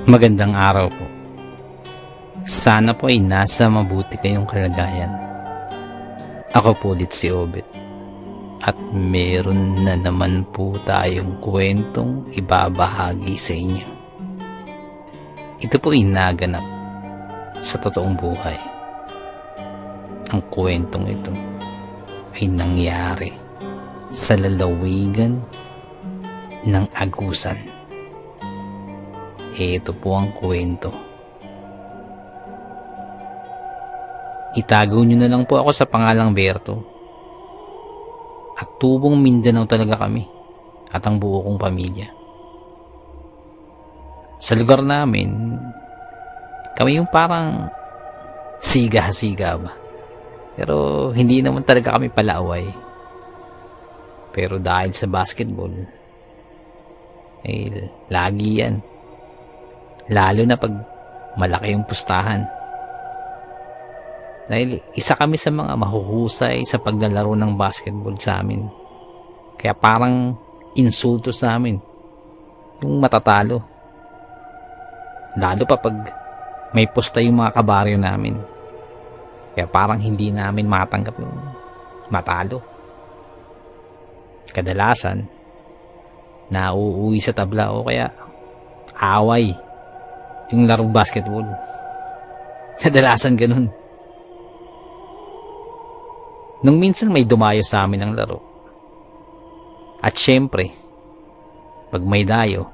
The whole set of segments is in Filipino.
Magandang araw po. Sana po ay nasa mabuti kayong kalagayan. Ako po ulit si Obet. At meron na naman po tayong kwentong ibabahagi sa inyo. Ito po ay naganap sa totoong buhay. Ang kwentong ito ay nangyari sa lalawigan ng Agusan. Ito po ang kwento. Itago nyo na lang po ako sa pangalang Berto. At tubong Mindanao talaga kami at ang buo kong pamilya. Sa lugar namin, kami yung parang siga-siga ba. Pero hindi naman talaga kami palaaway. Pero dahil sa basketball, lagi yan. Lalo na pag malaki yung pustahan. Dahil isa kami sa mga mahuhusay sa paglalaro ng basketball sa amin. Kaya parang insulto sa amin yung matatalo. Lalo pa pag may pusta yung mga kabaryo namin. Kaya parang hindi namin matanggap yung matalo. Kadalasan, nauuwi sa tabla o kaya away yung larong basketball. Kadalasan ganun. Nung minsan may dumayo sa amin ang laro. At syempre, pag may dayo,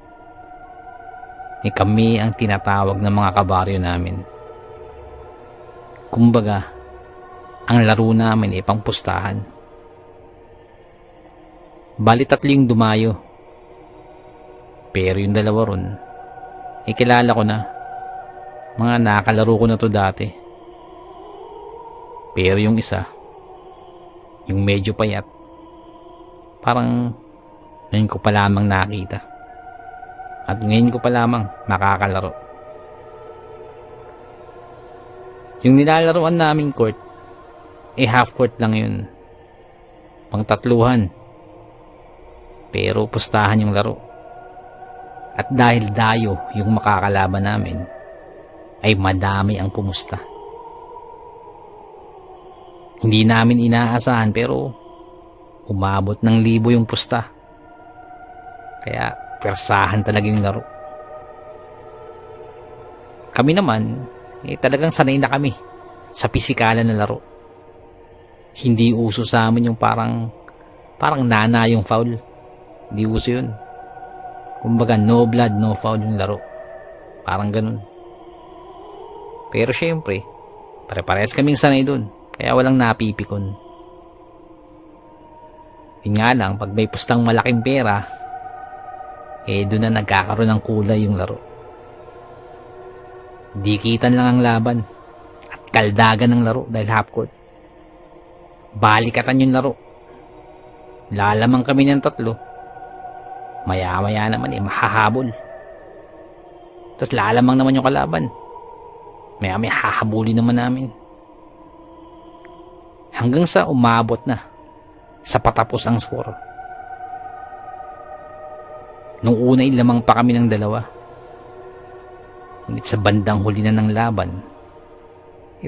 kami ang tinatawag ng mga kabaryo namin. Kumbaga, ang laro namin ay pangpustahan. Bali 3 yung dumayo. Pero yung 2 ron, kilala ko na. Mga nakalaro ko na to dati. Pero yung isa, yung medyo payat, parang ngayon ko pa lamang nakita. At ngayon ko pa lamang makakalaro. Yung nilalaroan naming court, half court lang yun. Pang-3. Pero pustahan yung laro. At dahil dayo yung makakalaban namin, ay madami ang pumusta. Hindi namin inaasahan pero umabot ng 1,000 yung pusta. Kaya persahan talaga yung laro. Kami naman, talagang sanay na kami sa pisikalan na laro. Hindi uso sa amin yung parang nana yung foul. Hindi uso yun. Kumbaga, no blood, no foul yung laro. Parang ganun. Pero syempre, pare-parehas kaming sanay dun. Kaya walang napipikon. Yun nga lang, pag may pustang malaking pera, doon na nagkakaroon ng kulay yung laro. Dikitan lang ang laban. At kaldagan ng laro dahil half court. Balikatan yung laro. Lalamang kami ng 3. Maya-maya naman mahahabol. Tapos lalamang naman yung kalaban. Maya-maya hahabulin naman namin. Hanggang sa umabot na sa patapos ang score. Nung una lamang pa kami ng 2. Ngunit sa bandang huli na ng laban,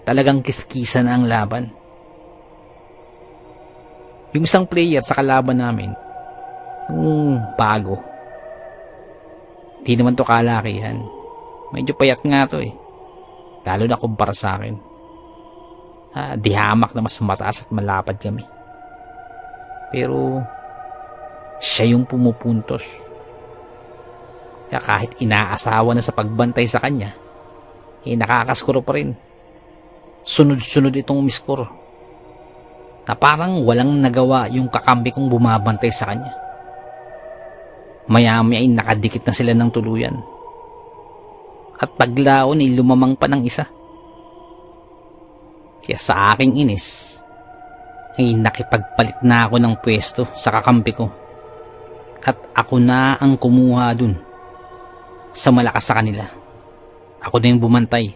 talagang kiskisa na ang laban. Yung isang player sa kalaban namin, bago. Di naman to kalakihan. Medyo payat nga to Lalo na kumpara sa akin. Di hamak na mas mataas at malapad kami. Pero siya yung pumupuntos. Kaya kahit inaasawa na sa pagbantay sa kanya, nakakaskoro pa rin. Sunod-sunod itong umiskor. Na parang walang nagawa yung kakampi kong bumabantay sa kanya. Maya-maya ay nakadikit na sila ng tuluyan. At paglaon ay lumamang pa ng isa. Kaya sa aking inis, ay nakipagpalit na ako ng pwesto sa kakampi ko. At ako na ang kumuha dun sa malakas sa kanila. Ako na yung bumantay.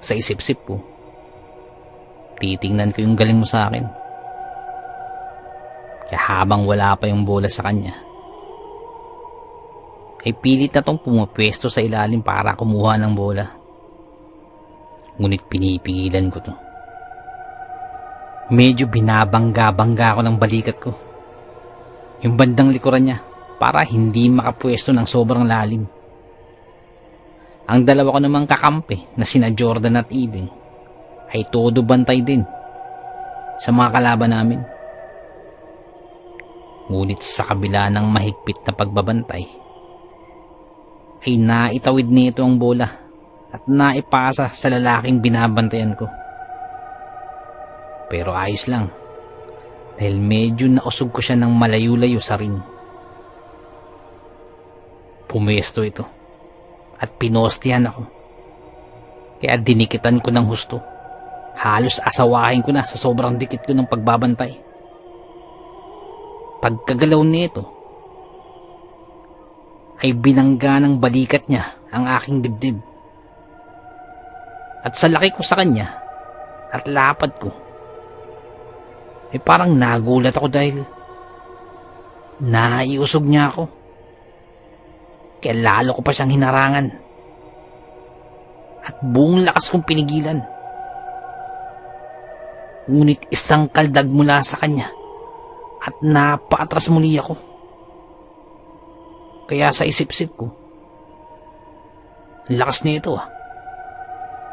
Sa isip-isip ko, titingnan ko yung galing mo sa akin. Kaya habang wala pa yung bola sa kanya, ay pilit na tong pumapwesto sa ilalim para kumuha ng bola. Ngunit pinipigilan ko to. Medyo binabangga-bangga ako ng balikat ko. Yung bandang likuran niya para hindi makapwesto ng sobrang lalim. Ang dalawa ko namang kakampi na sina Jordan at Ibing ay todo bantay din sa mga kalaban namin. Ngunit sa kabila ng mahigpit na pagbabantay ay naitawid nito ang bola at naipasa sa lalaking binabantayan ko. Pero ayos lang dahil medyo nausog ko siya ng malayo-layo sa ring. Pumesto ito at pinostihan ako. Kaya dinikitan ko ng husto. Halos asawahin ko na sa sobrang dikit ko ng pagbabantay. Pagkagalaw nito ay binangga ng balikat niya ang aking dibdib. At sa laki ko sa kanya at lapad ko ay parang nagulat ako dahil naiusog niya ako. Kaya lalo ko pa siyang hinarangan at buong lakas kong pinigilan. Ngunit isang kaldag mula sa kanya at napaatras muli ako. Kaya sa isip-isip ko, lakas nito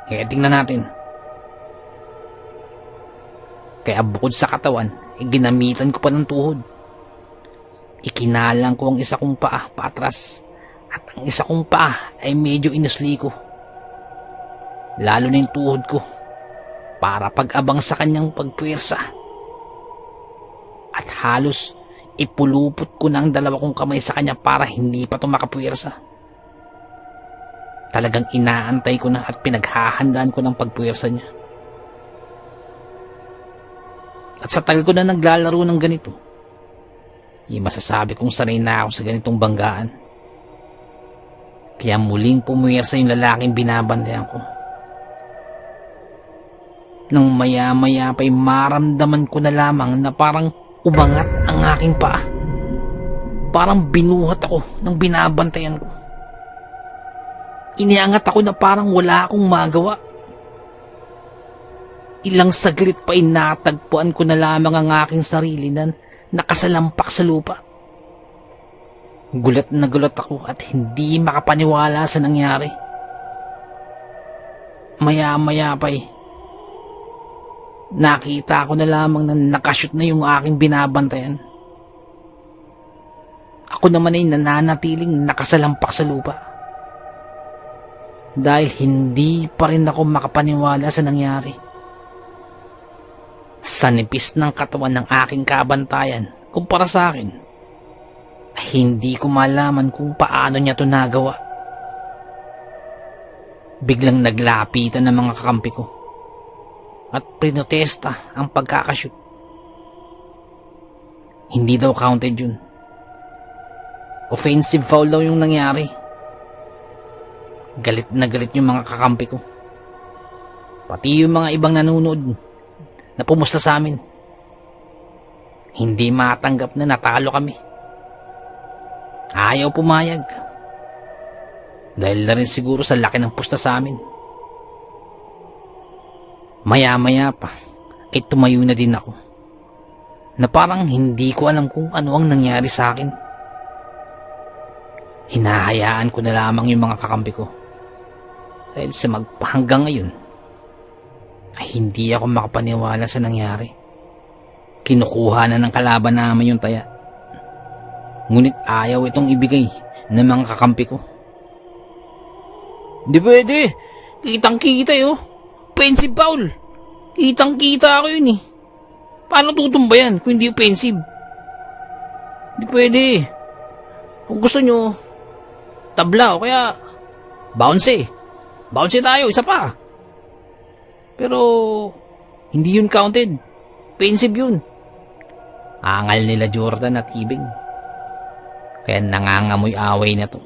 Kaya tingnan natin. Kaya bukod sa katawan, ginamitan ko pa ng tuhod. Ikinalang ko ang isa kong paa paatras at ang isa kong paa ay medyo inusli ko. Lalo na yung tuhod ko para pag-abang sa kanyang pagpuwersa. At halos ipulupot ko na ang dalawa kong kamay sa kanya para hindi pa ito makapuwersa. Talagang inaantay ko na at pinaghahandaan ko ng pagpuwersa niya. At sa tagal ko na naglalaro ng ganito, masasabi kong sanay na ako sa ganitong banggaan. Kaya muling pumuwersa yung lalaking binabantayan ko. Nang maya-maya pa'y maramdaman ko na lamang na parang umangat ang aking paa. Parang binuhat ako ng binabantayan ko. Iniangat ako na parang wala akong magawa. Ilang saglit pa natagpuan ko na lamang ang aking sarili na nakasalampak sa lupa. Gulat na gulat ako at hindi makapaniwala sa nangyari. Maya-maya pa'y nakita ko na lamang na nakashoot na yung aking binabantayan. Ako naman ay nananatiling nakasalampak sa lupa. Dahil hindi pa rin ako makapaniwala sa nangyari. Sa nipis ng katawan ng aking kabantayan kumpara sa akin, ay hindi ko malaman kung paano niya ito nagawa. Biglang naglapitan ng mga kakampi ko at prinotesta ang pagkakashoot. Hindi daw counted yun. Offensive foul daw yung nangyari. Galit na galit yung mga kakampi ko. Pati yung mga ibang nanonood na pumusta sa amin. Hindi matanggap na natalo kami. Ayaw pumayag. Dahil na rin siguro sa laki ng pusta sa amin. Maya-maya pa ay tumayo na din ako. Na parang hindi ko alam kung ano ang nangyari sa akin. Hinahayaan ko na lamang yung mga kakampi ko. Dahil sa hanggang ngayon ay hindi ako makapaniwala sa nangyari. Kinukuha na ng kalaban namin yung taya. Ngunit ayaw itong ibigay ng mga kakampi ko. Di pwede. Kitang-kita offensive foul. Kitang-kita ako yun Paano tutumba yan kung hindi offensive? Di pwede. Kung gusto nyo, tabla o kaya bounce. Bounce tayo, isa pa. Pero hindi yun counted. Offensive yun. Angal nila Jordan at Ibing. Kaya nangangamoy away na to.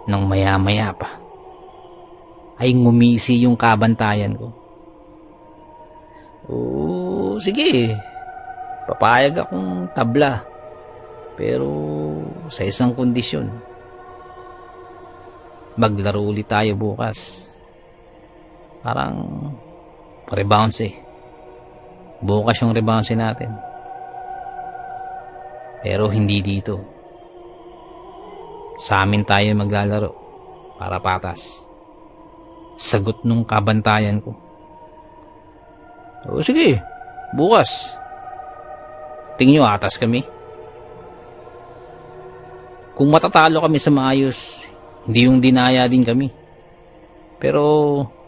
Nang maya-maya pa ay ngumisi yung kabantayan ko. Sige. Papayag akong tabla. Pero sa isang kondisyon. Maglaro ulit tayo bukas. Parang rebounds eh. Bukas yung rebounds natin. Pero hindi dito. Sa amin tayo maglalaro para patas. Sagot nung kabantayan ko. O sige, bukas. Tingin nyo atas kami. Kung matatalo kami sa maayos, hindi yung dinaya din kami. Pero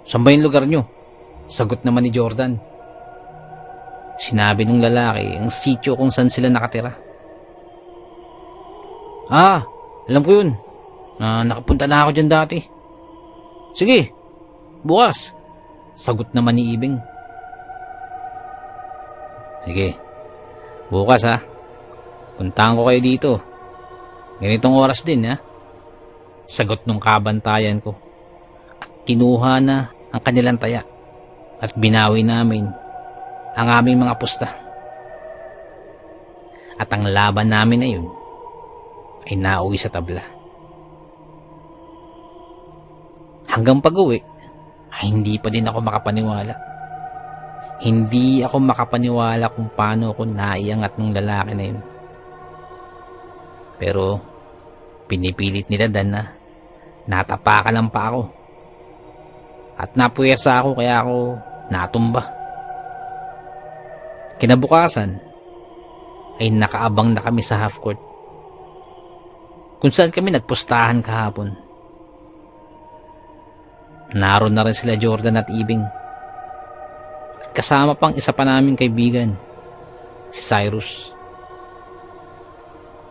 saan ba yung lugar nyo? Sagot naman ni Jordan. Sinabi nung lalaki ang sityo kung saan sila nakatira. Alam ko yun. Nakapunta na ako dyan dati. Sige, bukas. Sagot naman ni Ibing. Sige, bukas ha. Puntahan ko kayo dito. Ganitong oras din ha. Sagot nung kabantayan ko. At kinuha na ang kanilang taya. At binawi namin ang aming mga pusta. At ang laban namin na yun ay nauwi sa tabla. Hanggang pag-uwi ay hindi pa din ako makapaniwala. Hindi ako makapaniwala kung paano ako naiangat ng lalaki na yun. Pero pinipilit nila Dan na natapakan lang pa ako. At napuwersa ako kaya ako natumba. Kinabukasan ay nakaabang na kami sa half court kung saan kami nagpustahan kahapon. Naroon na rin sila Jordan at Ibing. At kasama pang isa pa naming kaibigan, si Cyrus.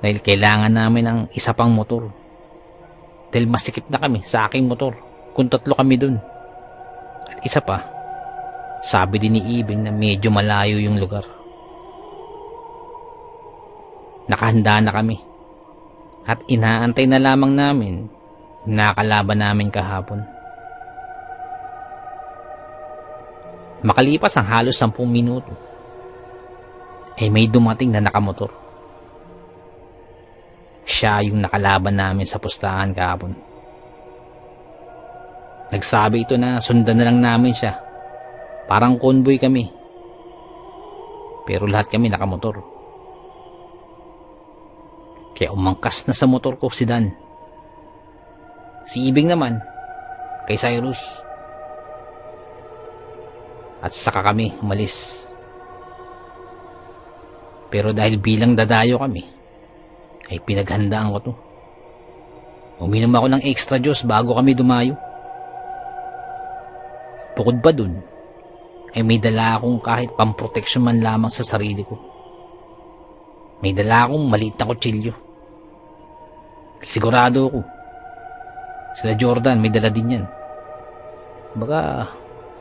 Dahil kailangan namin ng isa pang motor. Dahil masikip na kami sa aking motor kung 3 kami dun. At isa pa, sabi din ni Ibing na medyo malayo yung lugar. Nakahanda na kami. At inaantay na lamang namin yung nakalaban namin kahapon. Makalipas ang halos 10 minuto, ay may dumating na nakamotor. Siya yung nakalaban namin sa pustahan kahapon. Nagsabi ito na sundan na lang namin siya. Parang convoy kami. Pero lahat kami nakamotor. Kaya umangkas na sa motor ko si Dan. Si Ibing naman kay Cyrus. At saka kami umalis. Pero dahil bilang dadayo kami, ay pinaghandaan ko to. Uminom ako ng extra juice bago kami dumayo. Bukod pa dun, ay may dala akong kahit pamproteksyon man lamang sa sarili ko. May dala akong maliit na kutsilyo. Sigurado ako, sila Jordan may dala din yan. Baga,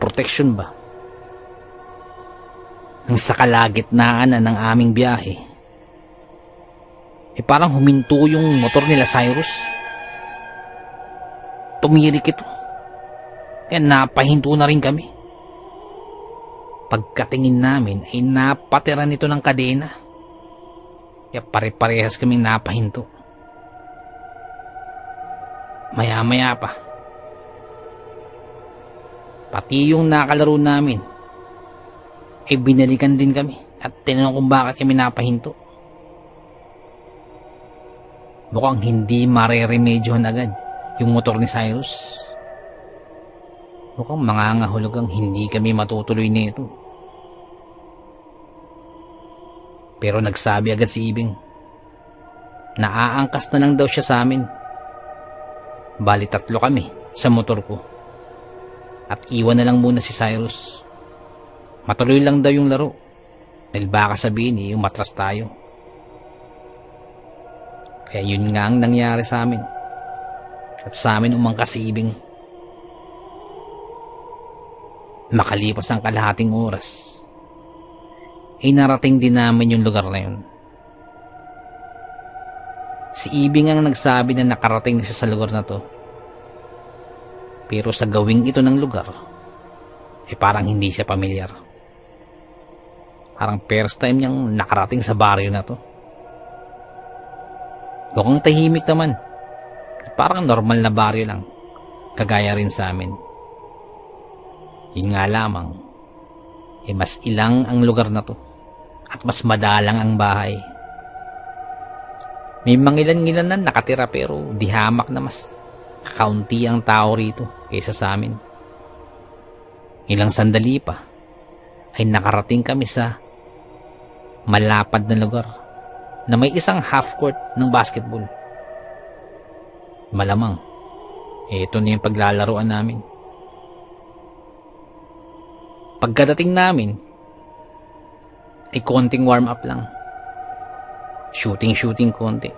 protection ba? Nang sa kalagitnaan na ng aming biyahe, parang huminto yung motor nila Cyrus. Tumirik ito. Kaya napahinto na rin kami. Pagkatingin namin ay napatira nito ng kadena. Kaya pare-parehas kaming napahinto. Maya-maya pa, pati yung nakalaro namin ay binalikan din kami at tinanong kung bakit kami napahinto. Mukhang hindi mareremedyohan agad yung motor ni Cyrus. Mukhang mangangahulugang hindi kami matutuloy nito. Pero nagsabi agad si Ibing na aangkas na lang daw siya sa amin. Bali 3 kami sa motor ko. At iwan na lang muna si Cyrus. Matuloy lang daw yung laro. Dahil baka sabihin umatras tayo. Kaya yun nga ang nangyari sa amin. At sa amin umangkas si Ibing. Makalipas ang kalahating oras, ay narating din namin yung lugar na yun. Si Ibing ang nagsabi na nakarating na siya sa lugar na to. Pero sa gawing ito ng lugar, parang hindi siya pamilyar. Parang first time niyang nakarating sa baryo na to. Mukhang tahimik naman. Parang normal na baryo lang. Kagaya rin sa amin. Yun nga lamang, mas ilang ang lugar na to. At mas madalang ang bahay. May mangilan-ngilan na nakatira pero di hamak na mas kakaunti ang tao rito kaysa sa amin. Ilang sandali pa ay nakarating kami sa malapad na lugar na may isang half court ng basketball. Malamang, ito na yung paglalaroan namin. Pagkadating namin, ay konting warm up lang. Shooting konti.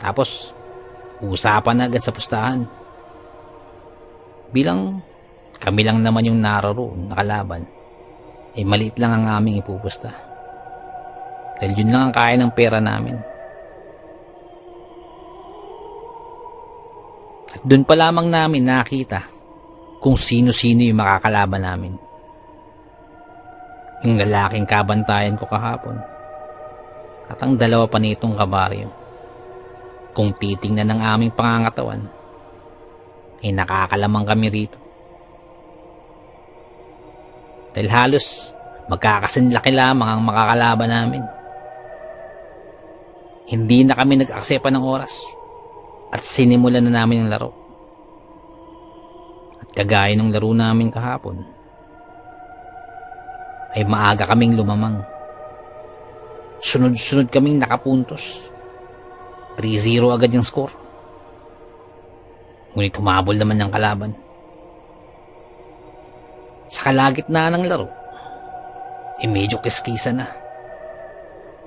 Tapos, usapan na agad sa pustahan. Bilang kami lang naman yung naroon, nakalaban, maliit lang ang aming ipupusta. Dahil yun lang ang kaya ng pera namin. At doon pa lamang namin nakita kung sino-sino yung makakalaban namin. Yung lalaking kabantayan ko kahapon at ang dalawa pa nitong kabaryo. Kung titingnan ng aming pangangatawan, nakakalamang kami rito. Dahil halos magkakasinlaki lamang ang makakalaban namin. Hindi na kami nag-aksepa ng oras at sinimulan na namin ang laro. At kagaya ng laro namin kahapon, ay maaga kaming lumamang. Sunod-sunod kaming nakapuntos. 3-0 agad yung score. Ngunit humabol naman ng kalaban. Sa kalagitnaan ng laro, medyo kiskisa na.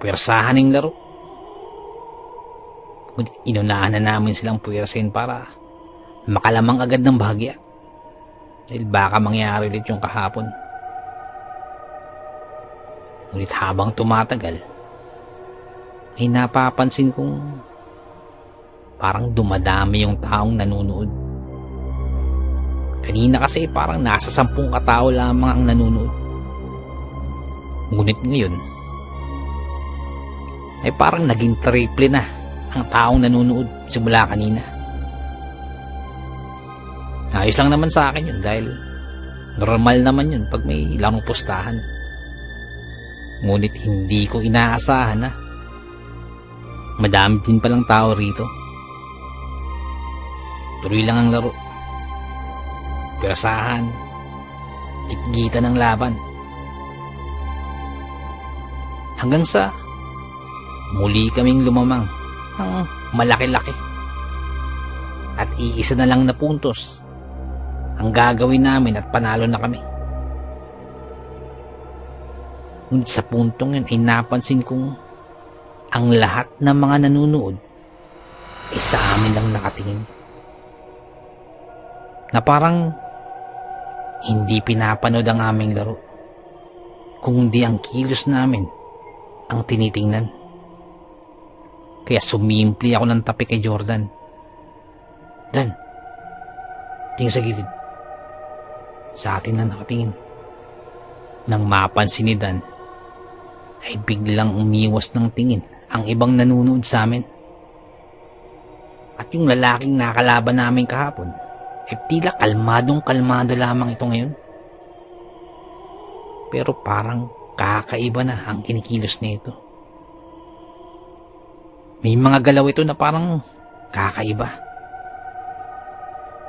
Puwersahan ng laro. Ngunit inunahan na namin silang puwersahin para makalamang agad ng bahagya. Dahil baka mangyari ulit yung kahapon. Ngunit habang tumatagal, ay napapansin kong parang dumadami yung taong nanunood. Kanina kasi parang nasa 10 katao lamang ang nanunood. Ngunit ngayon, ay parang naging triple na ang taong nanunood simula kanina. Ayos lang naman sa akin yun dahil normal naman yun pag may larong pustahan. Ngunit hindi ko inaasahan na madami din palang tao rito. Tuloy lang ang laro. Pirasahan. Gitgita ng laban. Hanggang sa muli kaming lumamang ng malaki-laki. At iisa na lang na puntos ang gagawin namin at panalo na kami. Ngunit sa puntong yun ay napansin kong ang lahat ng mga nanunood ay sa amin lang nakatingin. Na parang hindi pinapanood ang aming laro, kundi ang kilos namin ang tinitingnan. Kaya sumimpli ako ng tabi kay Jordan. Dan, tingin sa gilid. Sa atin na nakatingin. Nang mapansin ni Dan, ay biglang umiwas ng tingin ang ibang nanunood sa amin. At yung lalaking nakalaban namin kahapon, ay tila kalmadong-kalmado lamang ito ngayon. Pero parang kakaiba na ang kinikilos nito. May mga galaw ito na parang kakaiba.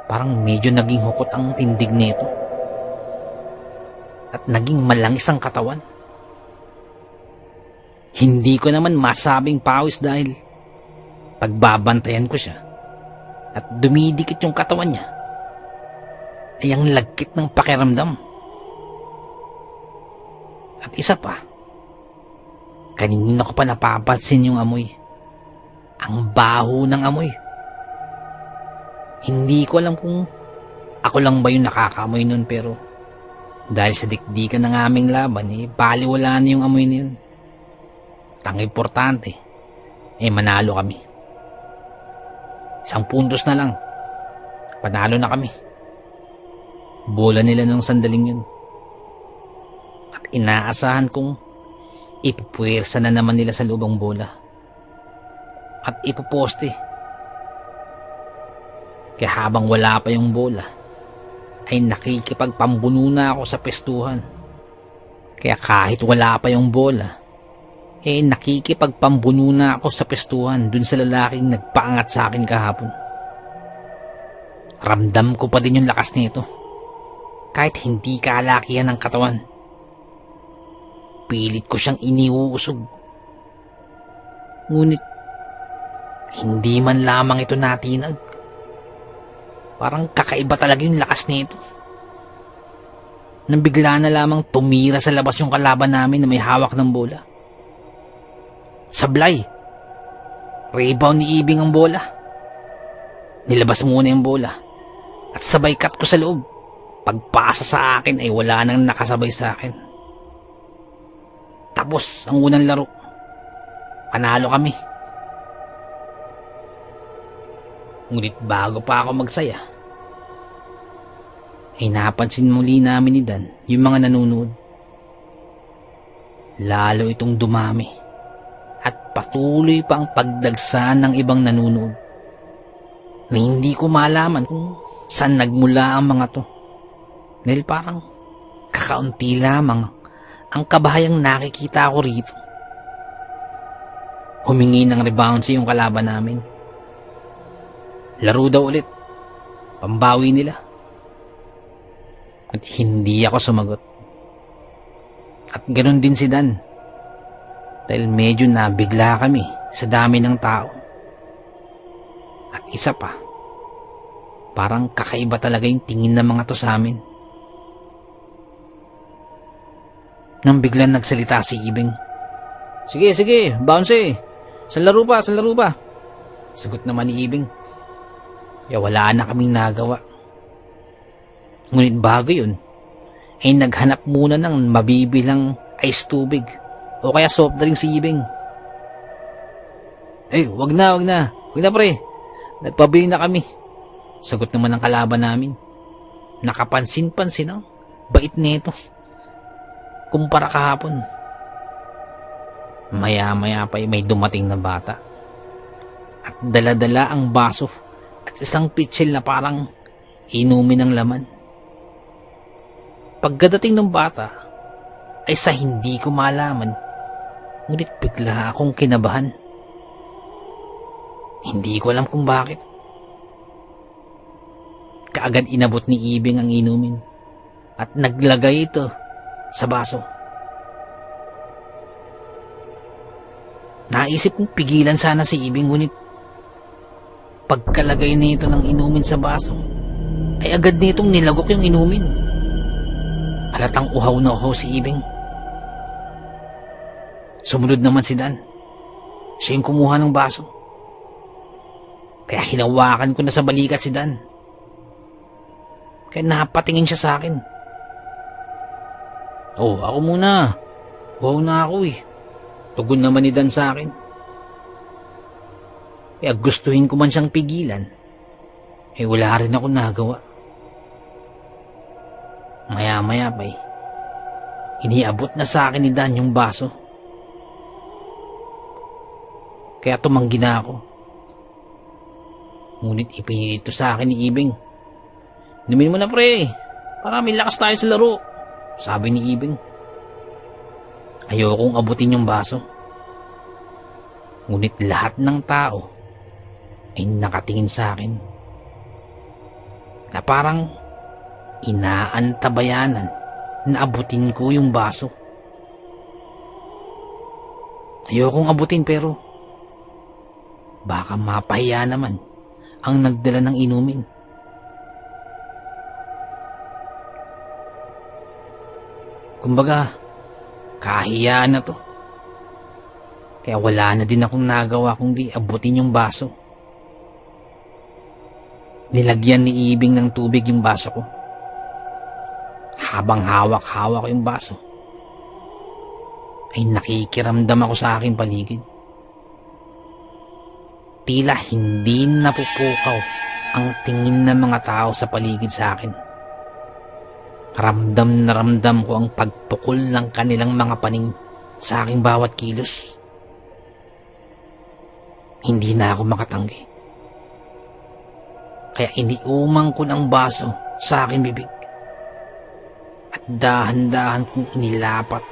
Parang medyo naging hukot ang tindig nito. At naging malangis ang katawan. Hindi ko naman masabing pawis dahil pagbabantayan ko siya at dumidikit yung katawan niya ay ang lagkit ng pakiramdam. At isa pa, kanina ko pa napapansin yung amoy. Ang baho ng amoy. Hindi ko alam kung ako lang ba yung nakakamoy nun, pero dahil sa dikdikan ng aming laban, baliwala na yung amoy na yun. Ang importante, manalo kami. 1 puntos na lang. Panalo na kami. Bola nila ng sandaling yun. At inaasahan kong ipupuwersa na naman nila sa loob ang bola. at ipoposte. Kaya habang wala pa yung bola, ay nakikipagpambuno na ako sa pestuhan. Kaya kahit wala pa yung bola, nakikipagpambuno na ako sa pestuhan dun sa lalaking nagpaangat sa akin kahapon. Ramdam ko pa din yung lakas nito. Kahit hindi kalakihan ng katawan. Pilit ko siyang iniuusog. Ngunit, hindi man lamang ito natinag. Parang kakaiba talaga yung lakas nito. Nang bigla na lamang tumira sa labas yung kalaban namin na may hawak ng bola. Sablay. Rebound ni Ibing ang bola. Nilabas muna yung bola. At sabay cut ko sa loob. Pagpasa sa akin ay wala nang nakasabay sa akin. Tapos ang unang laro. Panalo kami. Ngunit bago pa ako magsaya, ay napansin muli namin ni Dan yung mga nanonood. Lalo itong dumami at patuloy pa ang pagdagsa ng ibang nanonood na hindi ko malaman kung saan nagmula ang mga to. Dahil parang kakaunti lamang ang kabahayang nakikita ko rito. Humingi ng rebound sa yung kalaban namin. Laro daw ulit. Pambawi nila. At hindi ako sumagot. At ganoon din si Dan. Dahil medyo nabigla kami sa dami ng tao. At isa pa, parang kakaiba talaga yung tingin ng mga to sa amin. Nang biglang nagsalita si Ibing. Sige, bounce. Sa laro pa. Sagot naman ni Ibing. Kaya wala na kaming nagawa. Ngunit bago yun, ay naghanap muna ng mabibilang ice tubig o kaya soft drink si Ibing. Wag na pre. Nagpabili na kami. Sagot naman ng kalaban namin. Nakapansin-pansin ang bait nito. Kumpara kahapon. Maya-maya pa may dumating na bata. At dala-dala ang baso at isang pitsil na parang inumin ng laman. Pagkadating ng bata, ay sa hindi ko malaman, ngunit bigla akong kinabahan. Hindi ko alam kung bakit. Kaagad inabot ni Ibing ang inumin at naglagay ito sa baso. Naisip kong pigilan sana si Ibing, ngunit pagkalagay nito ng inumin sa baso, ay agad nitong nilagok yung inumin. Halatang uhaw na uhaw si Ibing. Sumunod naman si Dan. Siya yung kumuha ng baso. Kaya hinawakan ko na sa balikat si Dan. Kaya napatingin siya sa akin. Ako muna. Uhaw na ako eh. Tugon naman ni Dan sa akin. Kaya gustuhin ko man siyang pigilan, wala rin ako nagawa. Maya-maya pa iniabot na sa akin ni Dan yung baso. Kaya tumanggi na ako. Ngunit ipinilit ito sa akin ni Ibing. Inumin mo na pre, para may lakas tayo sa laro, sabi ni Ibing. Ayokong abutin yung baso. Ngunit lahat ng tao ay nakatingin sa akin na parang inaantabayanan na abutin ko yung baso. Ayokong abutin pero baka mapahiya naman ang nagdala ng inumin. Kumbaga, kahiyaan na to. Kaya wala na din akong nagawa kundi abutin yung baso. Nilagyan ni Ibing ng tubig yung baso ko. Habang hawak-hawak ko yung baso, ay nakikiramdam ako sa aking paligid. Tila hindi napupukaw ang tingin ng mga tao sa paligid sa akin. Ramdam na ramdam ko ang pagpukol ng kanilang mga paning sa aking bawat kilos. Hindi na ako makatanggi. Kaya iniumang ko ng baso sa aking bibig. At dahan-dahan kong inilapat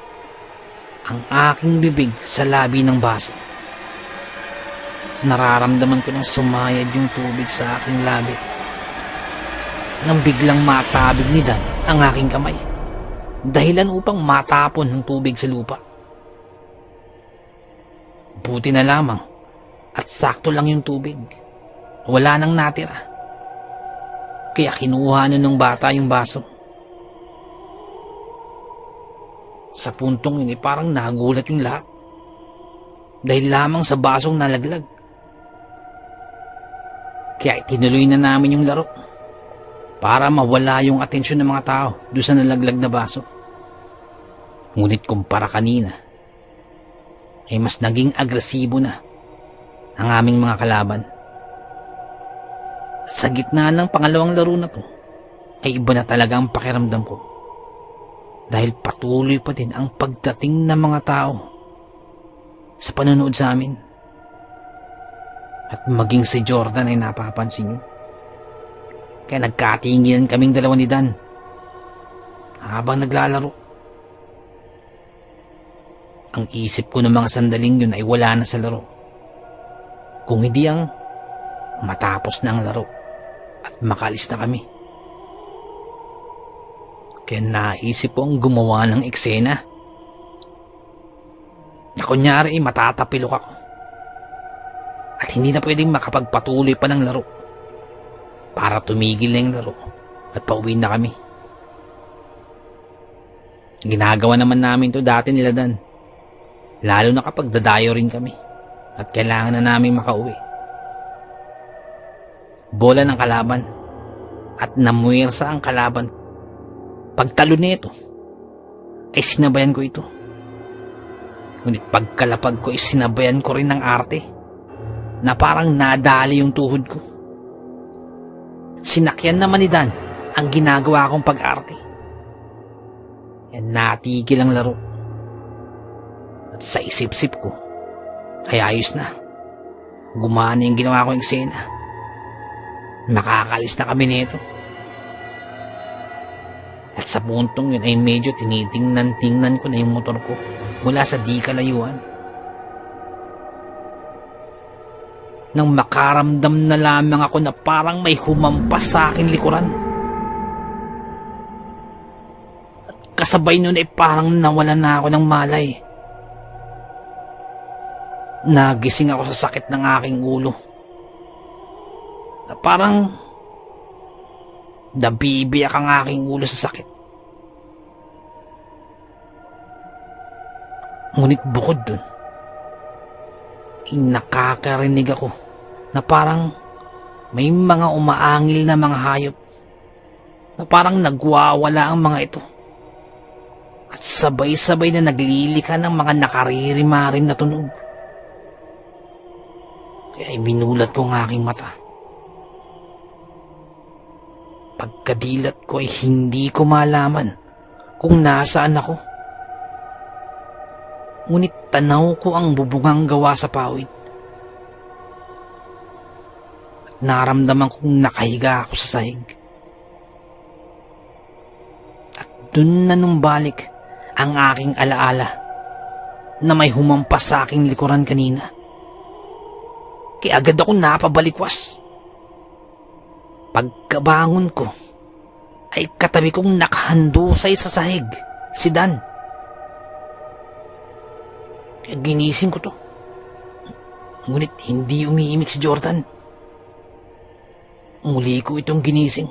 ang aking bibig sa labi ng baso. Nararamdaman ko nang sumayad yung tubig sa aking labi. Nang biglang matabig ni Dan ang aking kamay. Dahilan upang matapon ng tubig sa lupa. Buti na lamang at sakto lang yung tubig. Wala nang natira. Kaya kinuha ng bata yung baso. Sa puntong yun parang nagulat yung lahat. Dahil lamang sa basong nalaglag. Kaya tinuloy na namin yung laro. Para mawala yung atensyon ng mga tao doon sa nalaglag na baso. Ngunit kumpara kanina, ay mas naging agresibo na ang aming mga kalaban. At sa gitna ng pangalawang laro na to, ay iba na talaga ang pakiramdam ko. Dahil patuloy pa din ang pagdating ng mga tao sa panonood sa amin. At maging si Jordan ay napapansin nyo. Kaya nagkatinginan kaming dalawa ni Dan habang naglalaro. Ang isip ko ng mga sandaling yun ay wala na sa laro. Kung hindi ang matapos na ang laro at makalis na kami. Kaya naisip ko ang gumawa ng eksena. Na kunyari matatapilok ako. At hindi na pwedeng makapagpatuloy pa ng laro. Para tumigil na yung laro at pauwi na kami. Ginagawa naman namin to dati nila Dan. Lalo na kapag dadayo rin kami at kailangan na namin makauwi. Bola ng kalaban at namuwersa ang kalaban. Pagtalo nito ay sinabayan ko ito. Ngunit pagkalapag ko ay sinabayan ko rin ng arte na parang nadali yung tuhod ko. Sinakyan naman ni Dan ang ginagawa kong pag-arte. Yan natigil ang laro. At sa isip-sip ko, ay ayos na. Gumana yung ginawa kong eksena. Makakalis na kami nito. At sa puntong yun ay medyo tinitingnan-tingnan ko na yung motor ko mula sa di kalayuan. Nang makaramdam na lamang ako na parang may humampas sa akin likuran. At kasabay nun ay parang nawalan na ako ng malay. Nagising ako sa sakit ng aking ulo. Na parang nabibiyak ang aking ulo sa sakit. Ngunit bukod dun, nakakarinig ako na parang may mga umaangil na mga hayop na parang nagwawala ang mga ito at sabay-sabay na naglilika ng mga nakaririmarim na tunog. Kaya minulat ko ang aking mata. Pagkadilat ko ay hindi ko malaman kung nasaan ako. Ngunit tanaw ko ang bubungang gawa sa pawid. At naramdaman kong nakahiga ako sa sahig. At dun na numbalik ang aking alaala na may humampas sa aking likuran kanina. Kaya agad ako napabalikwas. Pagkabangon ko ay katabi kong nakahandusay sa sahig si Dan. Kaya ginising ko to. Ngunit hindi umiimik si Jordan. Muli ko itong ginising.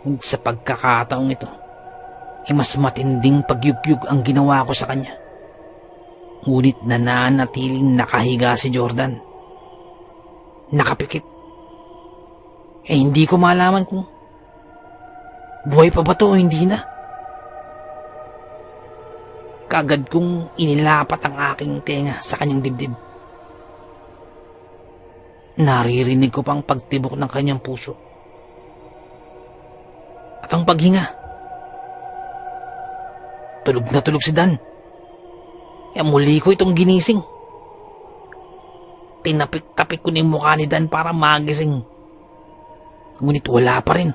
Ngunit sa pagkakataong ito, ay mas matinding pagyugyug ang ginawa ko sa kanya. Ngunit nananatiling nakahiga si Jordan. Nakapikit. Hindi ko malaman kung buhay pa ba to o hindi na. Kagad kong inilapat ang aking tenga sa kanyang dibdib. Naririnig ko pang pagtibok ng kanyang puso. At ang paghinga. Tulog na tulog si Dan. Kaya muli ko itong ginising. tinapik-tapik ko na yung mukha ni Dan para magising. Ngunit wala pa rin.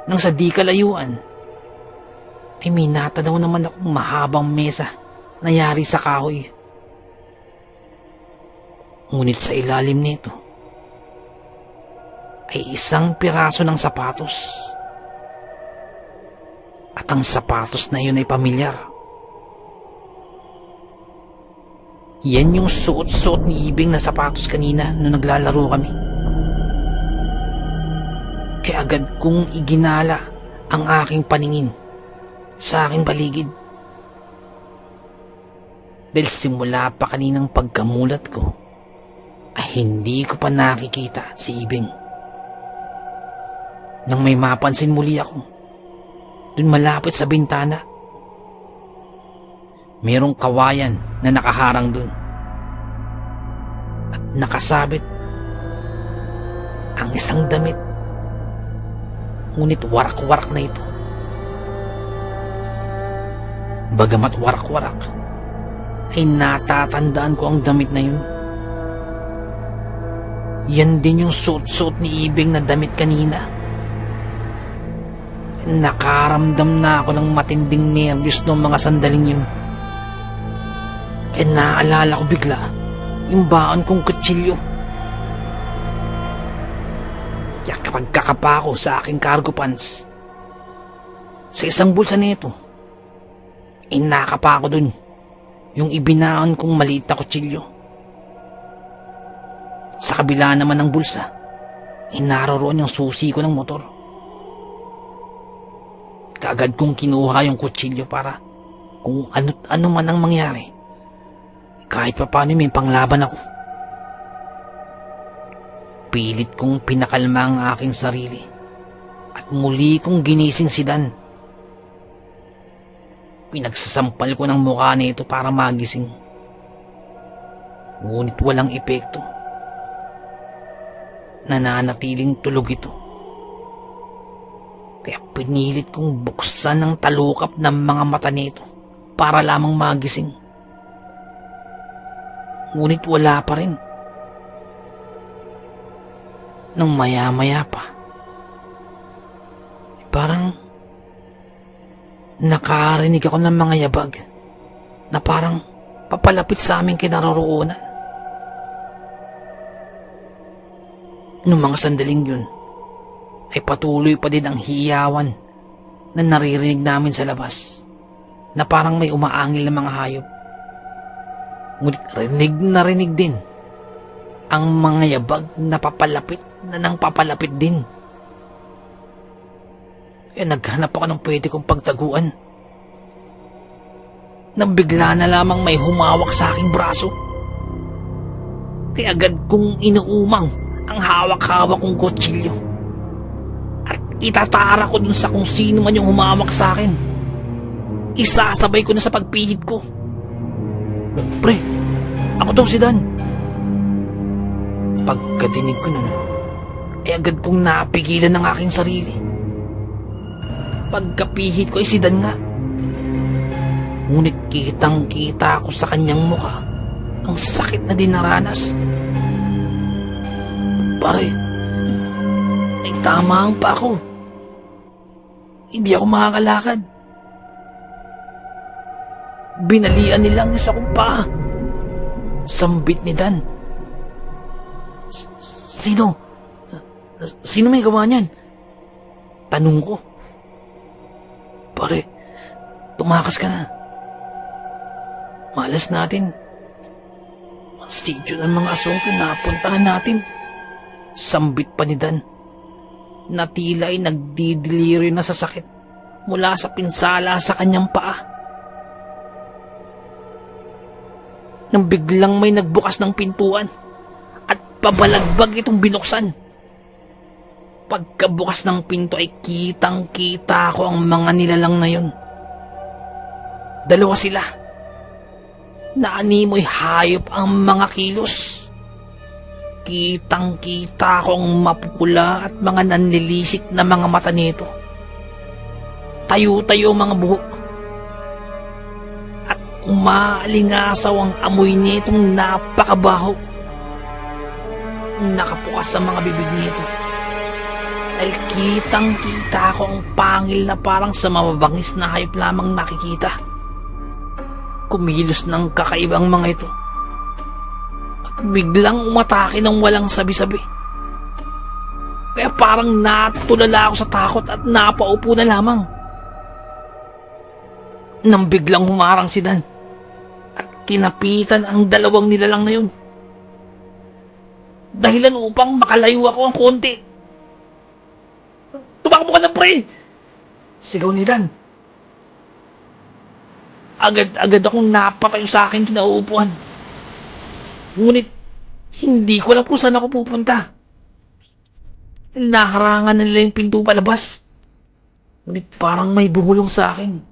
Nang sa di kalayuan, ay may natanaw naman akong mahabang mesa na yari sa kahoy. Ngunit sa ilalim nito ay isang piraso ng sapatos. At ang sapatos na yun ay pamilyar. Yan yung suot-suot ni Ibing na sapatos kanina nung naglalaro kami. Kaya agad kong iginala ang aking paningin sa aking paligid. Dahil simula pa kaninang pagkamulat ko ay hindi ko pa nakikita si Ibing. Nang may mapansin muli ako, dun malapit sa bintana, mayroong kawayan na nakaharang dun. At nakasabit ang isang damit. Ngunit warak-warak na ito. Bagamat warak-warak, ay natatandaan ko ang damit na yun. Yan din yung suot-suot ni Ibing na damit kanina. Nakaramdam na ako ng matinding nervyos noong mga sandaling yun. Kaya naalala ko bigla yung baon kong kutsilyo. Kaya kapag kakapa ko sa aking cargo pants, sa isang bulsa nito, nakapa ko dun yung ibinaon kong maliit na kutsilyo. Sa kabila naman ng bulsa, naroon yung susi ko ng motor. Kaagad kong kinuha yung kutsilyo para kung ano man ang mangyari, kahit pa paano may panglaban ako. Pilit kong pinakalma ang aking sarili at muli kong ginising si Dan. Pinagsasampal ko ng mukha nito para magising. Ngunit walang epekto. Nananatiling tulog ito. Kaya pinilit kong buksan ang talukap ng mga mata nito para lamang magising. Ngunit wala pa rin. Nang maya-maya pa, parang nakarinig ako ng mga yabag na parang papalapit sa aming kinaroroonan. Noong mga sandaling yun, ay patuloy pa din ang hiyawan na naririnig namin sa labas, na parang may umaangil na mga hayop. Ngunit rinig din ang mga yabag na papalapit na nang papalapit din. Kaya naghanap ako ng pwede kong pagtaguan. Nang bigla na lamang may humawak sa aking braso. Kaya agad kong inuumang ang hawak-hawak kong kutsilyo. Itatara ko dun sa kung sino man yung humawak sa akin. Isasabay ko na sa pagpihit ko. Pre, ako daw si Dan. Pagkadinig ko nun, ay agad kong napigilan ng aking sarili. Pagkapihit ko ay si Dan nga. Ngunit kitang-kita ko sa kanyang mukha ang sakit na dinaranas. Pare, may tamang pa ako. Hindi ako makakalakad. Binalian nilang isa kong paa. Sambit ni Dan. Sino? Sino may gawa niyan? Tanong ko. Pare, tumakas ka na. Malas natin. Ang sityo ng mga asongko na puntahan natin. Sambit pa ni Dan, na tila ay nagdidiliri na sa sakit mula sa pinsala sa kanyang paa. Nang biglang may nagbukas ng pintuan at pabalagbag itong binuksan. Pagkabukas ng pinto ay kitang-kita ko ang mga nilalang na yun. Dalawa sila. Naanimoy hayop ang mga kilos. Kitang-kita ko ang mapupula at mga nanlilisik na mga mata nito. Tayo-tayo mga buhok. At Umaalingasaw ang amoy nitong napakabaho. Nakapukas sa mga bibig nito. Dahil kitang-kita ko ang pangil na parang sa mababangis na hayop lamang nakikita. Kumilos ng kakaibang mga ito. At biglang umatake ng walang sabi-sabi. Kaya parang natulala ako sa takot at napaupo na lamang. Nang biglang humarang si Dan at kinapitan ang dalawang nilalang na yun. Dahilan upang makalayo ako ng konti. Tumakbo ka na, pre! Sigaw ni Dan. Agad-agad akong napatayo sa akin kinauupuan. Ngunit hindi ko alam kung saan ako pupunta. Naharangan na nila yung pinto palabas. Ngunit parang may bumulong sa akin.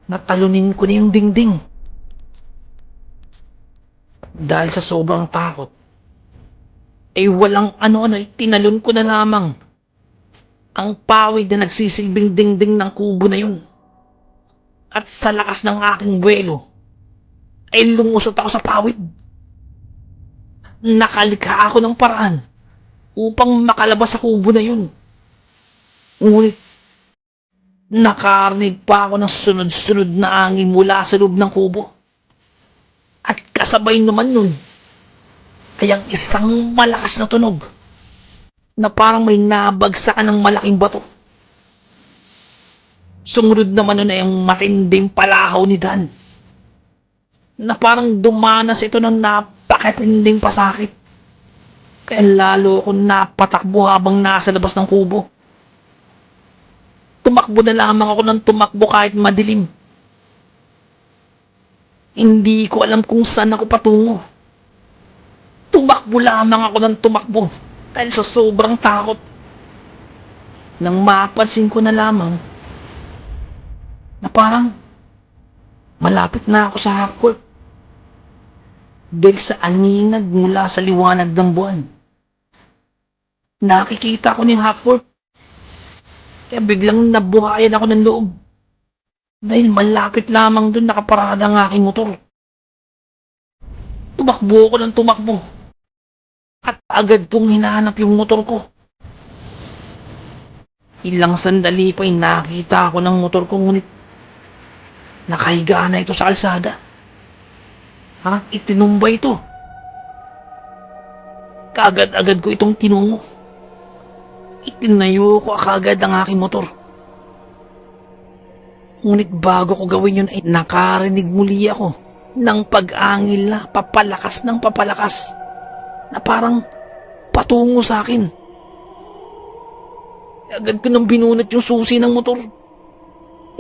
Natalunin ko na yung dingding. Dahil sa sobrang takot, ay walang ano-ano, tinalon ko na lamang ang pawid na nagsisilbing dingding ng kubo na yun. At sa lakas ng aking buwelo, ay lumusot ako sa pawid. Nakalikha ako ng paraan upang makalabas sa kubo na yun. Ngunit nakarinig pa ako ng sunod-sunod na angin mula sa loob ng kubo. At kasabay naman nun ay ang isang malakas na tunog na parang may nabagsakan ng malaking bato. Sumunod naman nun ay ang matinding palahaw ni Dan na parang dumanas ito ng napakatinding pasakit. Kaya lalo akong napatakbo habang nasa labas ng kubo. Tumakbo na lamang ako ng tumakbo kahit madilim. Hindi ko alam kung saan ako patungo. Tumakbo lamang ako ng tumakbo dahil sa sobrang takot. Nang mapansin ko na lamang na parang malapit na ako sa Half-Court dahil sa aninag mula sa liwanag ng buwan. Nakikita ko ni Half-Court. Kaya biglang nabuhayan ako ng loob. Dahil malapit lamang doon nakaparada ang aking motor. Tumakbo ako ng tumakbo. At agad kong hinahanap yung motor ko. Ilang sandali pa'y nakita ako ng motor ko, ngunit nakahiga na ito sa kalsada. Itinumba ito. Kaagad-agad ko itong tinungo. Itinayo ko agad ang aking motor. Ngunit bago ko gawin yun ay nakarinig muli ako ng pag-angil na papalakas ng papalakas na parang patungo sa akin. Agad ko nang binunot yung susi ng motor.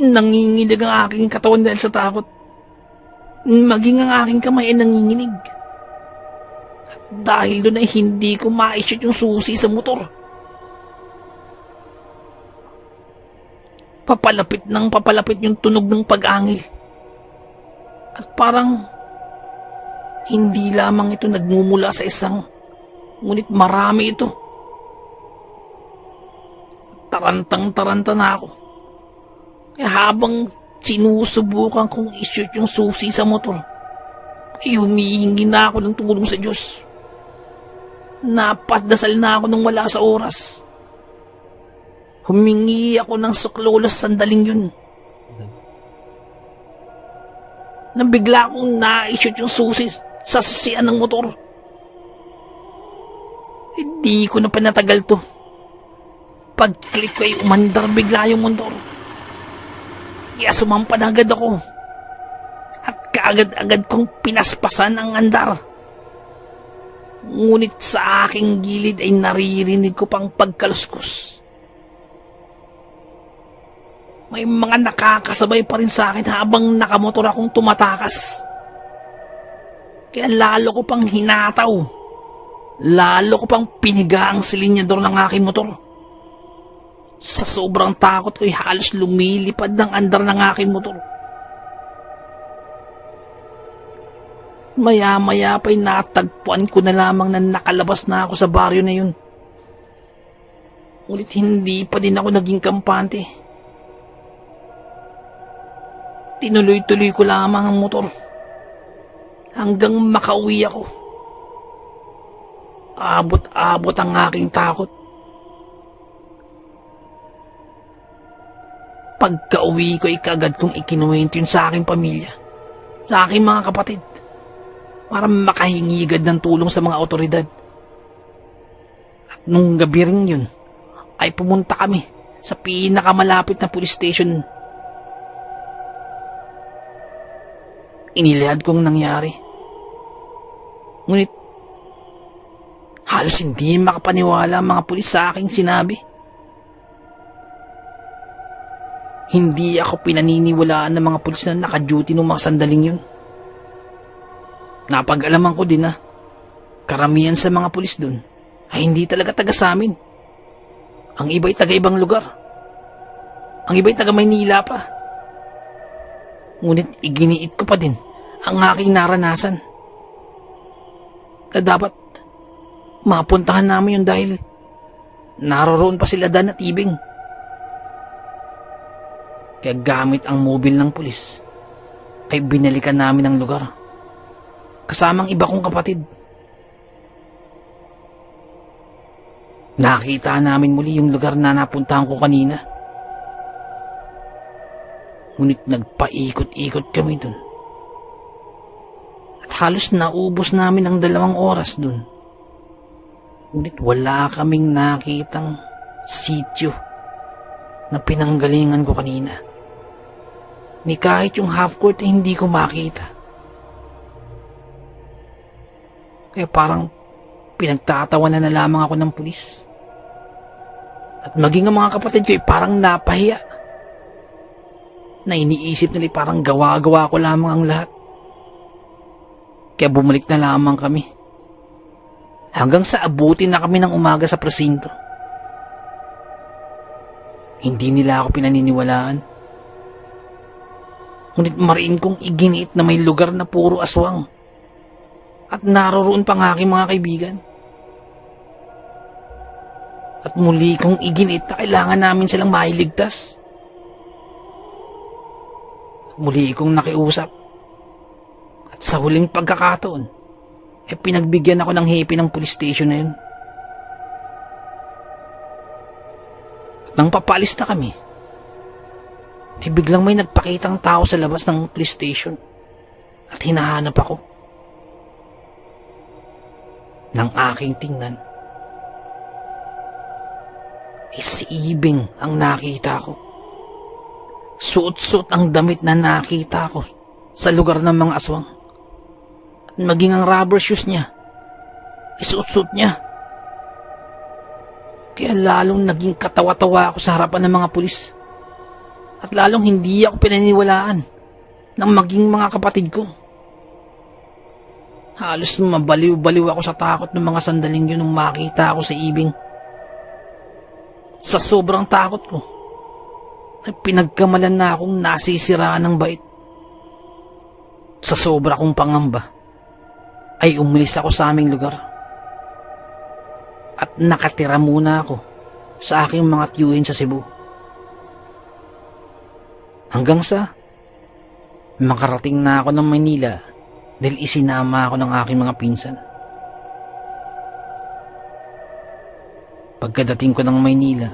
Nanginginig ang aking katawan dahil sa takot. Maging ang aking kamay ay nanginginig. At dahil doon ay hindi ko ma-shoot yung susi sa motor. Papalapit yung tunog ng pag-angil. At parang hindi lamang ito nagmumula sa isang, ngunit marami ito. Tarantang-taranta na ako. Kaya habang sinusubukan kong i-shoot yung susi sa motor, ay humihingi na ako ng tulong sa Diyos. Napadasal na ako nang wala sa oras. Humingi ako ng suklolos sandaling yun. Nang bigla akong na-shoot yung susi sa susian ng motor. Hindi ko na panatagal to. Pag-click ko ay umandar bigla yung motor. Kaya sumampa na agad ako. At kaagad-agad kong pinaspasan ang andar. Ngunit sa aking gilid ay naririnig ko pang pagkaluskos. May mga nakakasabay pa rin sa akin habang nakamotor akong tumatakas. Kaya lalo ko pang hinataw. Lalo ko pang piniga ang silinyador ng aking motor. Sa sobrang takot ko'y halos lumilipad ng andar ng aking motor. Maya-maya pa'y natagpuan ko na lamang na nakalabas na ako sa baryo na yun. Ulit hindi pa din ako naging kampante. Tinuloy-tuloy ko lamang ang motor hanggang makauwi ako. Abot-abot ang aking takot. Pagka-uwi ko ay kaagad kong ikinuwento yun sa aking pamilya, sa aking mga kapatid, para makahingigad ng tulong sa mga otoridad. At nung gabi rin yun, ay pumunta kami sa pinakamalapit na police station. Inilihad kong nangyari. Ngunit halos hindi makapaniwala ang mga pulis sa aking sinabi. Hindi ako pinaniniwalaan ng mga pulis na naka-duty nung mga sandaling yun. Napag-alaman ko din na karamihan sa mga pulis dun ay hindi talaga taga sa amin. Ang iba'y taga ibang lugar. Ang iba'y taga Maynila pa. Ngunit iginiit ko pa din ang aking naranasan na dapat mapuntahan namin yun dahil naroroon pa sila Dan at Ibing. Kaya gamit ang mobil ng pulis ay binalikan namin ang lugar kasamang iba kong kapatid. Nakita namin muli yung lugar na napuntahan ko kanina. Ngunit nagpaikot-ikot kami dun. At halos naubos namin ang 2 oras dun. Ngunit wala kaming nakitang sityo na pinanggalingan ko kanina. Ni kahit yung half court ay hindi ko makita. Kaya parang pinagtatawanan na lamang ako ng pulis. At maging ang mga kapatid ko ay parang napahiya. Na iniisip nila parang gawa-gawa ko lamang ang lahat. Kaya bumalik na lamang kami. Hanggang sa abutin na kami ng umaga sa presinto. Hindi nila ako pinaniniwalaan. Ngunit mariin kong iginiit na may lugar na puro aswang. At naroroon pa ang aking mga kaibigan. At muli kong iginiit na kailangan namin silang mailigtas. Muli kong nakiusap. At sa huling pagkakataon, pinagbigyan ako ng hepe ng police station na yun. At nang papalis na kami, biglang may nagpakitang tao sa labas ng police station at hinahanap ako. Nang aking tingnan, si Ibing ang nakita ko. Suot-suot ang damit na nakita ko sa lugar ng mga aswang. At maging ang rubber shoes niya, suot-suot niya. Kaya lalong naging katawa-tawa ako sa harapan ng mga pulis. At lalong hindi ako pinaniniwalaan ng maging mga kapatid ko. Halos mabaliw-baliw ako sa takot ng mga sandaling yun nung makita ako sa Ibing. Sa sobrang takot ko, ay pinagkamalan na akong nasisiraan ng bait. Sa sobra kong pangamba, ay umalis ako sa aming lugar. At nakatira muna ako sa aking mga tiyuhin sa Cebu. Hanggang sa makarating na ako ng Maynila dahil isinama ako ng aking mga pinsan. Pagkadating ko ng Maynila,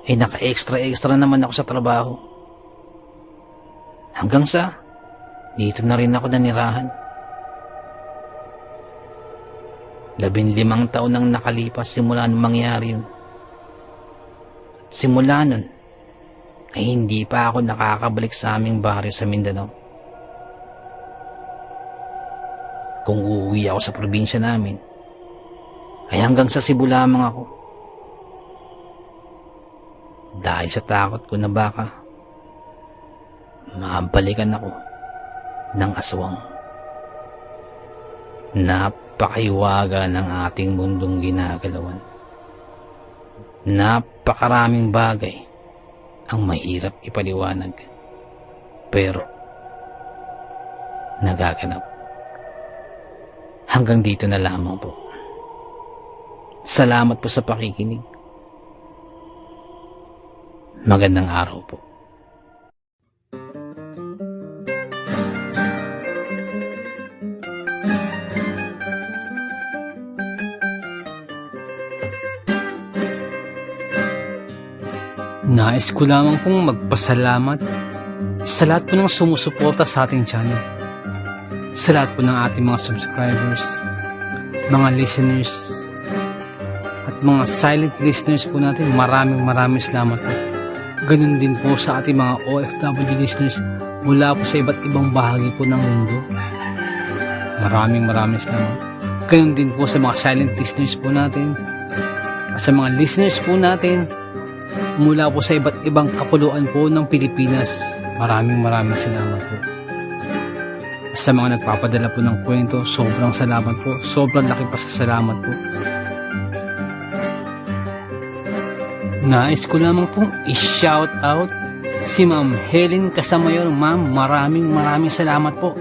ay naka-extra naman ako sa trabaho. Hanggang sa dito na rin ako nanirahan. 15 taon nang nakalipas simula nung mangyari yun. Simula nun, ay hindi pa ako nakakabalik sa aming baryo sa Mindanao. Kung uuwi ako sa probinsya namin, ay hanggang sa Cebu lamang ako. Dahil sa takot ko na baka mabalikan ako ng aswang. Napakaiwaga ng ating mundong ginagalawan. Napakaraming bagay ang mahirap ipaliwanag, pero nagaganap. Hanggang dito na lamang po. Salamat po sa pakikinig. Magandang araw po. Nais ko lamang pong magpasalamat sa lahat po ng sumusuporta sa ating channel. Sa lahat po ng ating mga subscribers, mga listeners, at mga silent listeners po natin. Maraming salamat po. Ganun din po sa ating mga OFW listeners mula po sa iba't ibang bahagi po ng mundo. Maraming salamat. Ganun din po sa mga silent listeners po natin at sa mga listeners po natin mula po sa iba't ibang kapuluan po ng Pilipinas. Maraming salamat po. Sa mga nagpapadala po ng kwento, sobrang salamat po. Sobrang laki pasasalamat po. Nais ko lamang pong i-shout out si Ma'am Helen Casamayor. Ma'am, maraming salamat po.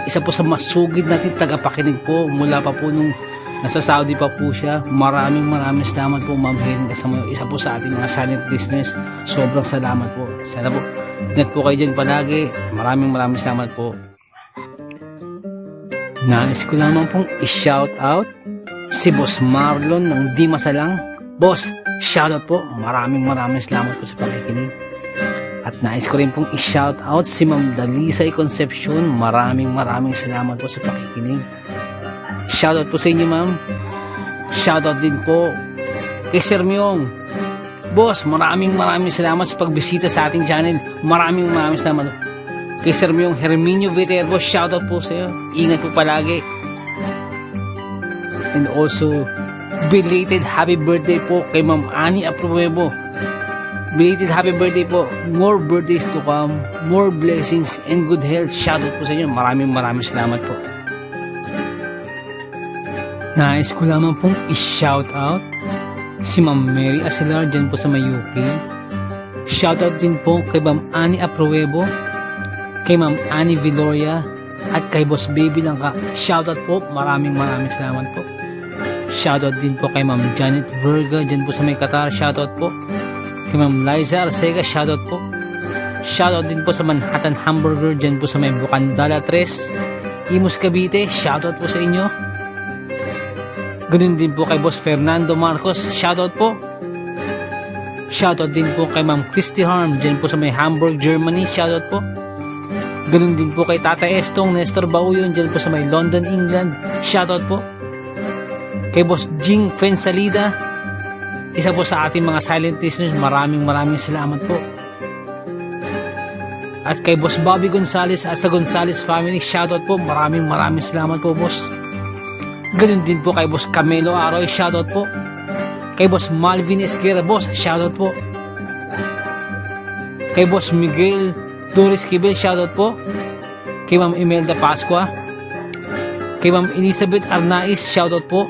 Isa po sa masugid natin tagapakinig po mula pa po nung nasa Saudi pa po siya. Maraming salamat po, Ma'am Helen Casamayor. Isa po sa ating mga silent listeners. Sobrang salamat po. Sana po, ingat po kayo dyan palagi. Maraming salamat po. Nais ko lamang pong i-shout out si Boss Marlon ng Di Masalang. Boss, shoutout po. Maraming salamat po sa pakikinig. At nais ko rin pong i-shout out si Ma'am Dalisay Concepcion. Maraming salamat po sa pakikinig. Shoutout po sa inyo, ma'am. Shoutout din po kay Sir Myong. Boss, maraming salamat sa pagbisita sa ating channel. Maraming salamat. Kay Sir Myong Herminio Viterbo, shoutout po sa iyo. Ingat po palagi. And also, belated happy birthday po kay Ma'am Annie Apruebo. Belated happy birthday po. More birthdays to come, more blessings and good health. Shoutout po sa inyo. Maraming salamat po. Nais ko lamang pong i-shout out si Ma'am Mary Asilar dyan po sa may UK. Shoutout din po kay Ma'am Annie Apruebo, kay Ma'am Annie Viloria, at kay Boss Baby Langka. Shoutout po. Maraming salamat po. Shoutout din po kay Ma'am Janet Verga dyan po sa may Qatar. Shoutout po. Kay Ma'am Liza Arcega. Shoutout po. Shoutout din po sa Manhattan Hamburger dyan po sa may Bukandala 3, Imus Cavite. Shoutout po sa inyo. Ganun din po kay Boss Fernando Marcos. Shoutout po. Shoutout din po kay Ma'am Christy Harm dyan po sa may Hamburg, Germany. Shoutout po. Ganun din po kay Tata Estong Nestor Bauyon dyan po sa may London, England. Shoutout po. Kay Boss Jing Fensalida, isa po sa ating mga silent listeners. Maraming salamat po. At kay Boss Bobby Gonzales at sa Gonzales family, shoutout po. Maraming salamat po, boss. Ganun din po kay Boss Camelo Aroy, shoutout po. Kay Boss Malvin Esquera, boss, shoutout po. Kay Boss Miguel Doris Kibel, shoutout po. Kay Ma'am Imelda Pascua. Kay Ma'am Elizabeth Arnaiz, shoutout po.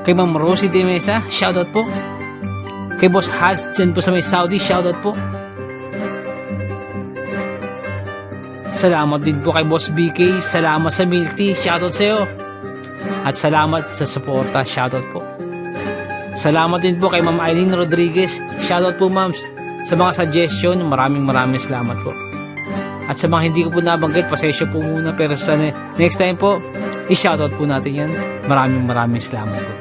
Kay Ma'am Rosie De Mesa, shoutout po. Kay Boss Haz dyan po sa may Saudi, shoutout po. Salamat din po kay Boss BK. Salamat sa milk tea, shoutout sa iyo. At salamat sa suporta, shoutout po. Salamat din po kay Ma'am Eileen Rodriguez. Shoutout po, ma'am, sa mga suggestion. Maraming salamat po. At sa mga hindi ko po nabanggit, pasensya po muna. Pero sa next time po, i-shoutout po natin yan. Maraming salamat po.